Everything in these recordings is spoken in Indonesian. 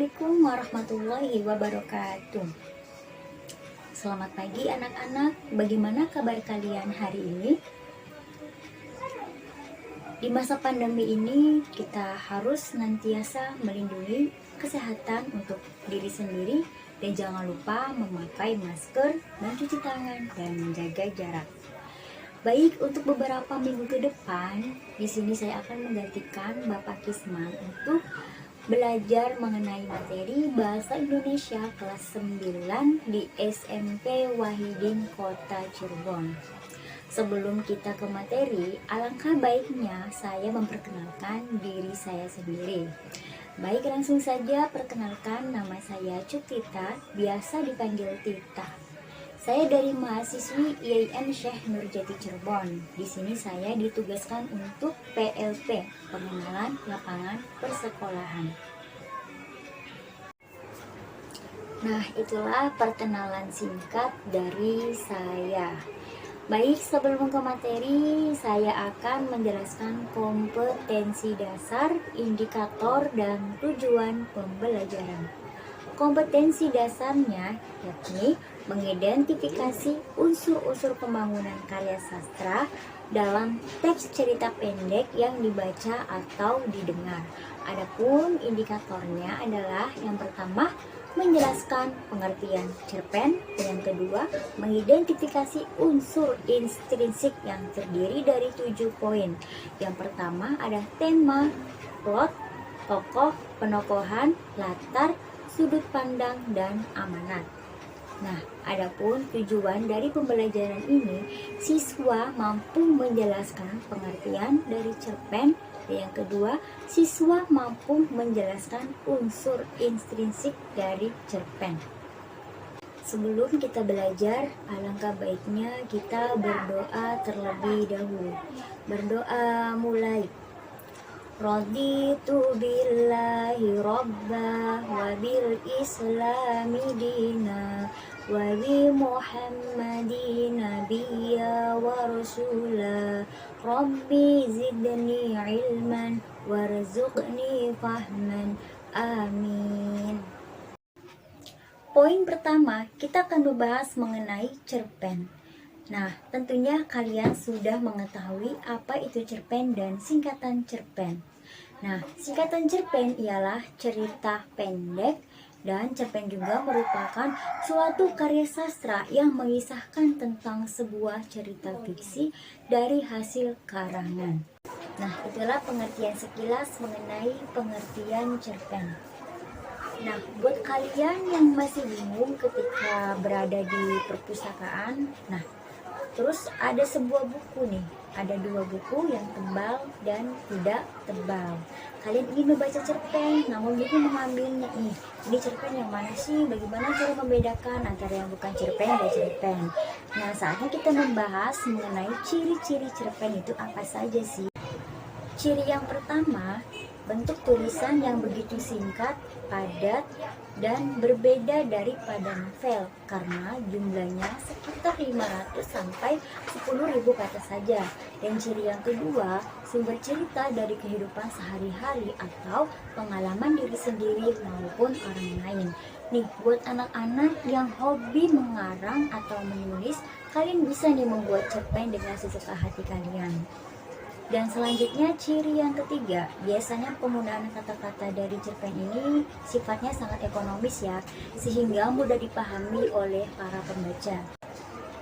Assalamualaikum warahmatullahi wabarakatuh. Selamat pagi anak-anak, bagaimana kabar kalian hari ini? Di masa pandemi ini kita harus senantiasa melindungi kesehatan untuk diri sendiri dan jangan lupa memakai masker, mencuci tangan, dan menjaga jarak. Baik, untuk beberapa minggu ke depan, di sini saya akan menggantikan Bapak Kisman untuk belajar mengenai materi Bahasa Indonesia kelas 9 di SMP Wahidin Kota Cirebon. Sebelum kita ke materi, alangkah baiknya saya memperkenalkan diri saya sendiri. Baik, langsung saja perkenalkan, nama saya Cutita, biasa dipanggil Tita. Saya dari mahasiswi IAIN Syekh Nurjati Cirebon. Di sini saya ditugaskan untuk PLP, pengenalan lapangan persekolahan. Nah, itulah perkenalan singkat dari saya. Baik, sebelum ke materi, saya akan menjelaskan kompetensi dasar, indikator, dan tujuan pembelajaran. Kompetensi dasarnya yakni mengidentifikasi unsur-unsur pembangunan karya sastra dalam teks cerita pendek yang dibaca atau didengar. Adapun indikatornya adalah yang pertama, menjelaskan pengertian cerpen, dan yang kedua, mengidentifikasi unsur intrinsik yang terdiri dari 7 poin. Yang pertama ada tema, plot, tokoh, penokohan, latar, sudut pandang, dan amanat. Nah, adapun tujuan dari pembelajaran ini, siswa mampu menjelaskan pengertian dari cerpen, dan yang kedua, siswa mampu menjelaskan unsur intrinsik dari cerpen. Sebelum kita belajar, alangkah baiknya kita berdoa terlebih dahulu. Berdoa mulai. Raditu billahi rabba wa bil islami dina wa bi muhammadin nabiyya wa rasula rabbi zidni ilman warzuqni fahman amin. Poin pertama, kita akan membahas mengenai cerpen. Nah, tentunya kalian sudah mengetahui apa itu cerpen dan singkatan cerpen. Nah, singkatan cerpen ialah cerita pendek, dan cerpen juga merupakan suatu karya sastra yang mengisahkan tentang sebuah cerita fiksi dari hasil karangan. Nah, itulah pengertian sekilas mengenai pengertian cerpen. Nah, buat kalian yang masih bingung ketika berada di perpustakaan, nah, terus ada sebuah buku nih, ada dua buku yang tebal dan tidak tebal. Kalian ingin membaca cerpen, namun bingung mengambilnya nih. Ini cerpen yang mana sih? Bagaimana cara membedakan antara yang bukan cerpen dan cerpen? Nah, saatnya kita membahas mengenai ciri-ciri cerpen itu apa saja sih? Ciri yang pertama, bentuk tulisan yang begitu singkat, padat, dan berbeda daripada novel karena jumlahnya sekitar 500 sampai 10.000 kata saja. Dan ciri yang kedua, sumber cerita dari kehidupan sehari-hari atau pengalaman diri sendiri maupun orang lain. Nih, buat anak-anak yang hobi mengarang atau menulis, kalian bisa nih membuat cerpen dengan sesuka hati kalian. Dan selanjutnya ciri yang ketiga, biasanya penggunaan kata-kata dari cerpen ini sifatnya sangat ekonomis ya, sehingga mudah dipahami oleh para pembaca.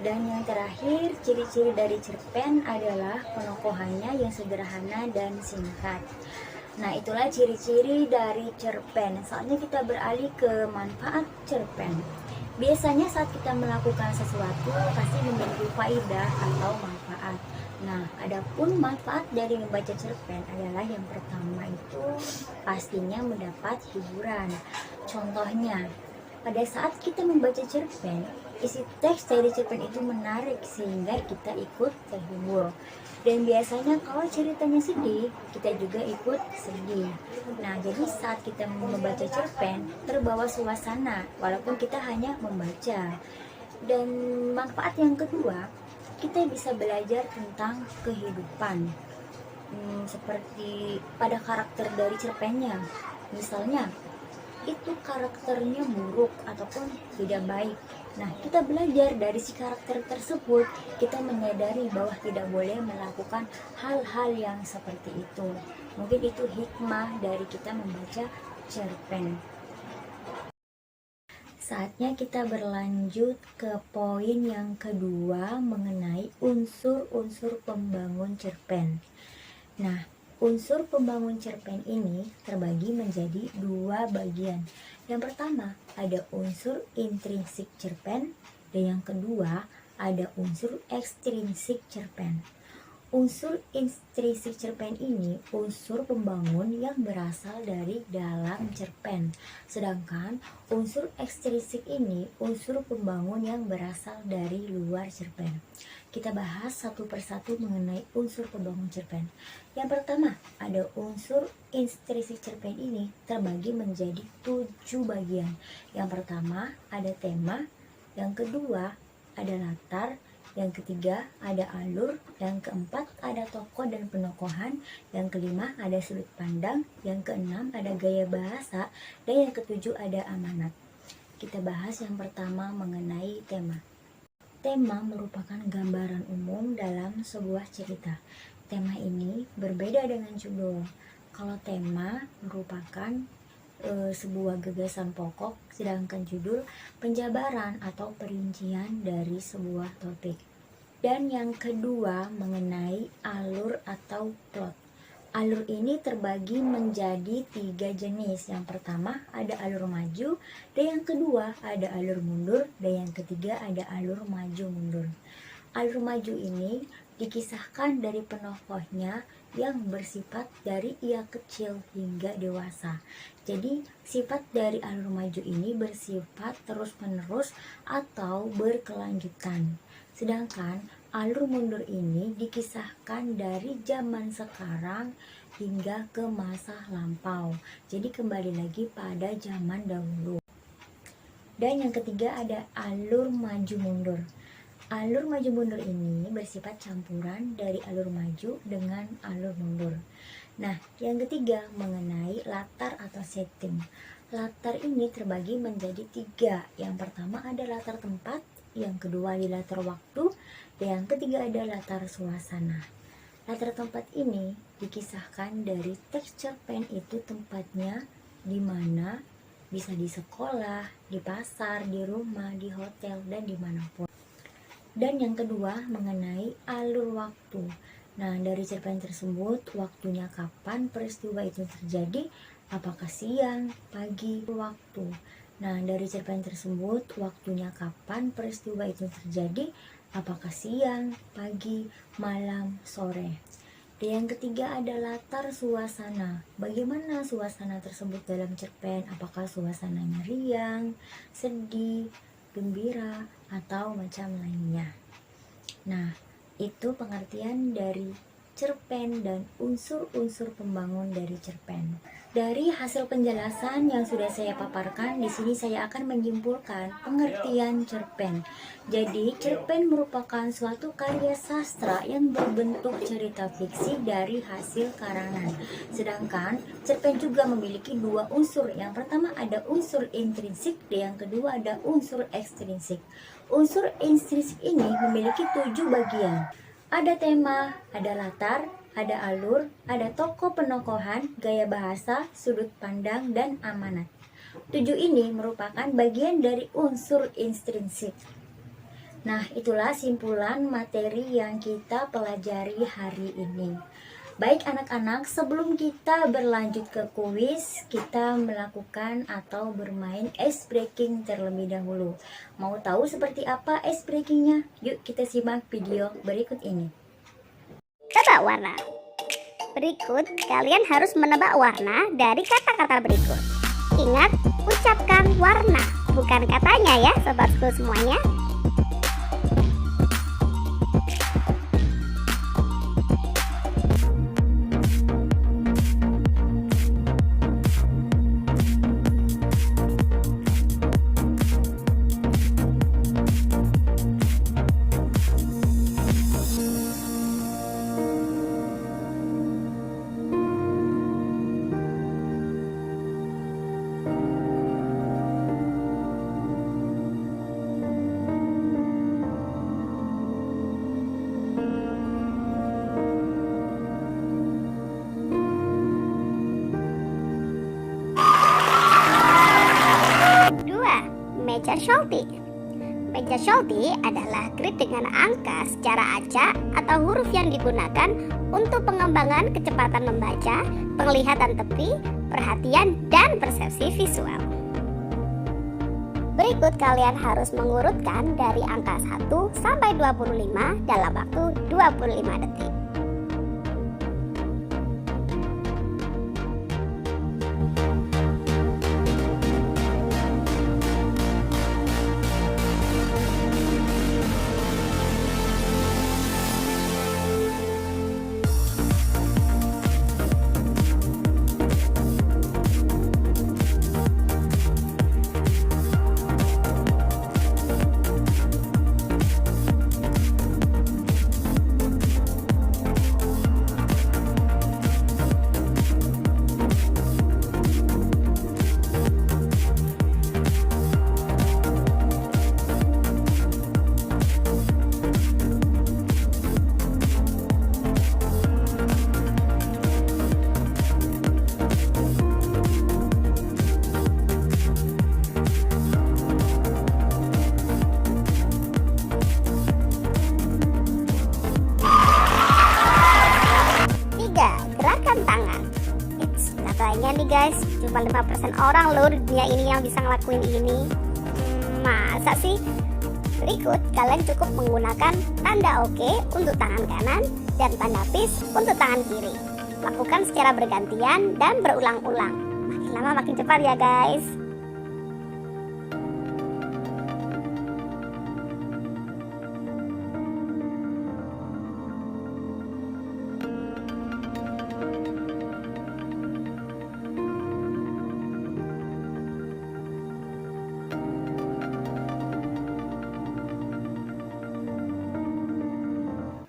Dan yang terakhir, ciri-ciri dari cerpen adalah penokohannya yang sederhana dan singkat. Nah, itulah ciri-ciri dari cerpen. Saatnya kita beralih ke manfaat cerpen. Biasanya saat kita melakukan sesuatu pasti memiliki faedah atau manfaat. Nah, adapun manfaat dari membaca cerpen adalah yang pertama itu pastinya mendapat hiburan. Contohnya, pada saat kita membaca cerpen, isi teks dari cerpen itu menarik sehingga kita ikut terhibur. Dan biasanya kalau ceritanya sedih, kita juga ikut sedih. Nah, jadi saat kita membaca cerpen, terbawa suasana walaupun kita hanya membaca. Dan manfaat yang kedua, kita bisa belajar tentang kehidupan, seperti pada karakter dari cerpennya. Misalnya, itu karakternya buruk ataupun tidak baik. Nah, kita belajar dari si karakter tersebut, kita menyadari bahwa tidak boleh melakukan hal-hal yang seperti itu. Mungkin itu hikmah dari kita membaca cerpen. Saatnya kita berlanjut ke poin yang kedua mengenai unsur-unsur pembangun cerpen. Nah, unsur pembangun cerpen ini terbagi menjadi dua bagian. Yang pertama, ada unsur intrinsik cerpen, dan yang kedua, ada unsur ekstrinsik cerpen. Unsur intrinsik cerpen ini unsur pembangun yang berasal dari dalam cerpen. Sedangkan unsur ekstrinsik ini unsur pembangun yang berasal dari luar cerpen. Kita bahas satu persatu mengenai unsur pembangun cerpen. Yang pertama, ada unsur intrinsik cerpen ini terbagi menjadi 7 bagian. Yang pertama, ada tema. Yang kedua, ada latar. Yang ketiga, ada alur. Yang keempat, ada tokoh dan penokohan. Yang kelima, ada sudut pandang. Yang keenam, ada gaya bahasa. Dan yang ketujuh, ada amanat. Kita bahas yang pertama mengenai tema. Tema merupakan gambaran umum dalam sebuah cerita. Tema ini berbeda dengan judul. Kalau tema merupakan sebuah gagasan pokok, sedangkan judul penjabaran atau perincian dari sebuah topik. Dan yang kedua mengenai alur atau plot. Alur ini terbagi menjadi 3 jenis. Yang pertama ada alur maju, dan yang kedua ada alur mundur, dan yang ketiga ada alur maju mundur. Alur maju ini dikisahkan dari penokohnya yang bersifat dari ia kecil hingga dewasa. Jadi sifat dari alur maju ini bersifat terus-menerus atau berkelanjutan. Sedangkan alur mundur ini dikisahkan dari zaman sekarang hingga ke masa lampau. Jadi kembali lagi pada zaman dahulu. Dan yang ketiga ada alur maju mundur. Alur maju mundur ini bersifat campuran dari alur maju dengan alur mundur. Nah, yang ketiga mengenai latar atau setting. Latar ini terbagi menjadi 3. Yang pertama ada latar tempat, yang kedua ada latar waktu, dan yang ketiga ada latar suasana. Latar tempat ini dikisahkan dari teks cerpen itu tempatnya di mana, bisa di sekolah, di pasar, di rumah, di hotel, dan dimanapun. Dan yang kedua mengenai alur waktu. Nah, dari cerpen tersebut waktunya kapan peristiwa itu terjadi, apakah siang, pagi, waktu. Nah, dari cerpen tersebut waktunya kapan peristiwa itu terjadi, apakah siang, pagi, malam, sore. Dan yang ketiga ada latar suasana. Bagaimana suasana tersebut dalam cerpen? Apakah suasananya riang, sedih, gembira, atau macam lainnya. Nah, itu pengertian dari cerpen dan unsur-unsur pembangun dari cerpen. Dari hasil penjelasan yang sudah saya paparkan, di sini saya akan menyimpulkan pengertian cerpen. Jadi, cerpen merupakan suatu karya sastra yang berbentuk cerita fiksi dari hasil karangan. Sedangkan, cerpen juga memiliki 2 unsur. Yang pertama ada unsur intrinsik, dan yang kedua ada unsur ekstrinsik. Unsur intrinsik ini memiliki 7 bagian. Ada tema, ada latar, ada alur, ada tokoh penokohan, gaya bahasa, sudut pandang, dan amanat. 7 ini merupakan bagian dari unsur intrinsik. Nah, itulah simpulan materi yang kita pelajari hari ini. Baik anak-anak, sebelum kita berlanjut ke kuis, kita melakukan atau bermain ice breaking terlebih dahulu. Mau tahu seperti apa ice breakingnya? Yuk kita simak video berikut ini. Tebak warna. Berikut, kalian harus menebak warna dari kata-kata berikut. Ingat, ucapkan warna, bukan katanya ya sobatku semuanya. Sholti. Meja Sholti adalah grid dengan angka secara acak atau huruf yang digunakan untuk pengembangan kecepatan membaca, penglihatan tepi, perhatian, dan persepsi visual. Berikut kalian harus mengurutkan dari angka 1 sampai 25 dalam waktu 25 detik. Gerakan tangan. Katanya nih guys, cuma 5% orang loh di dunia ini yang bisa ngelakuin ini. Masa sih? Berikut kalian cukup menggunakan tanda oke untuk tangan kanan dan tanda peace untuk tangan kiri. Lakukan secara bergantian dan berulang-ulang. Makin lama makin cepat ya guys.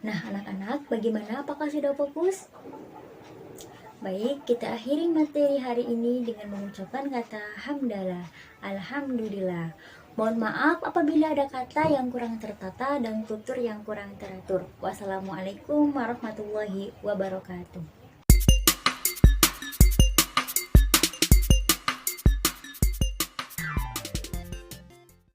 Nah, anak-anak, bagaimana? Apakah sudah fokus? Baik, kita akhiri materi hari ini dengan mengucapkan kata hamdalah, alhamdulillah. Mohon maaf apabila ada kata yang kurang tertata dan tutur yang kurang teratur. Wassalamualaikum warahmatullahi wabarakatuh.